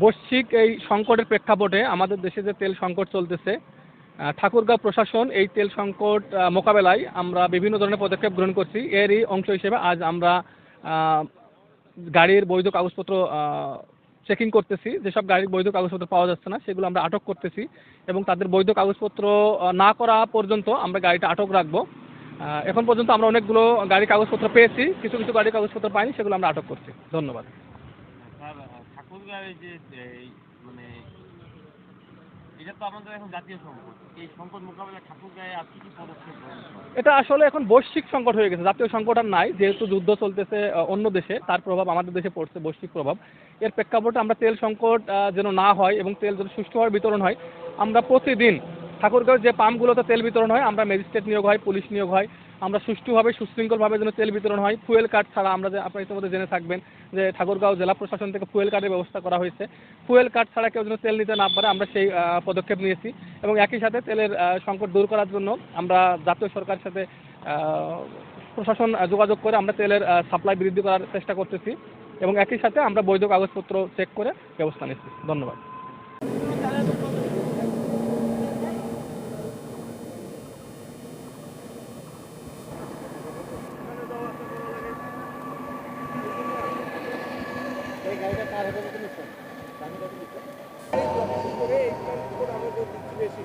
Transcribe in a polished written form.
বৈশ্বিক এই সংকটের প্রেক্ষাপটে আমাদের দেশে যে তেল সংকট চলতেছে, ঠাকুরগাঁও প্রশাসন এই তেল সংকট মোকাবেলায় আমরা বিভিন্ন ধরনের পদক্ষেপ গ্রহণ করছি। এরই অংশ হিসেবে আজ আমরা গাড়ির বৈধ কাগজপত্র চেকিং করতেছি। যেসব গাড়ির বৈধ কাগজপত্র পাওয়া যাচ্ছে না সেগুলো আমরা আটক করতেছি এবং তাদের বৈধ কাগজপত্র না করা পর্যন্ত আমরা গাড়িটা আটক রাখবো। এখন পর্যন্ত আমরা অনেকগুলো গাড়ির কাগজপত্র পেয়েছি, কিছু কিছু গাড়ির কাগজপত্র পাইনি, সেগুলো আমরা আটক করছি। ধন্যবাদ। স্যার, ঠাকুরগাঁও যে মানে এটা তো আমাদের এখন জাতীয় সংকট, এই সংকট মোকাবেলায় ঠাকুরগাঁয়ে আর কি পদক্ষেপ গ্রহণ করা? এটা আসলে এখন বৈশ্বিক সংকট হয়ে গেছে, জাতীয় সংকট আর নাই। যেহেতু যুদ্ধ চলতেছে অন্য দেশে, তার প্রভাব আমাদের দেশে পড়ছে, বৈশ্বিক প্রভাব। এর প্রেক্ষাপটে আমরা তেল সংকট যেন না হয় এবং তেল যেন সুষ্ঠুভাবে বিতরণ হয়, আমরা প্রতিদিন ঠাকুরগাঁও যে পাম্পগুলোতে তেল বিতরণ হয় আমরা ম্যাজিস্ট্রেট নিয়োগ হয়, পুলিশ নিয়োগ হয়, আমরা সুষ্ঠুভাবে সুশৃঙ্খলভাবে যেন তেল বিতরণ হয়। ফুয়েল কার্ড ছাড়া আমরা যে আপনারা ইতিমধ্যে জেনে থাকবেন যে ঠাকুরগাঁও জেলা প্রশাসন থেকে ফুয়েল কার্ডের ব্যবস্থা করা হয়েছে। ফুয়েল কার্ড ছাড়া কেউ যেন তেল নিতে না পারে আমরা সেই পদক্ষেপ নিয়েছি এবং একই সাথে তেলের সংকট দূর করার জন্য আমরা জাতীয় সরকারের সাথে প্রশাসন যোগাযোগ করে আমরা তেলের সাপ্লাই বৃদ্ধি করার চেষ্টা করতেছি এবং একই সাথে আমরা বৈধ কাগজপত্র চেক করে ব্যবস্থা নিচ্ছি। ধন্যবাদ। এই গাড়িটা কার হেফাজতে নিচ্ছেন? আমি কত নিচ্ছেন? বেশি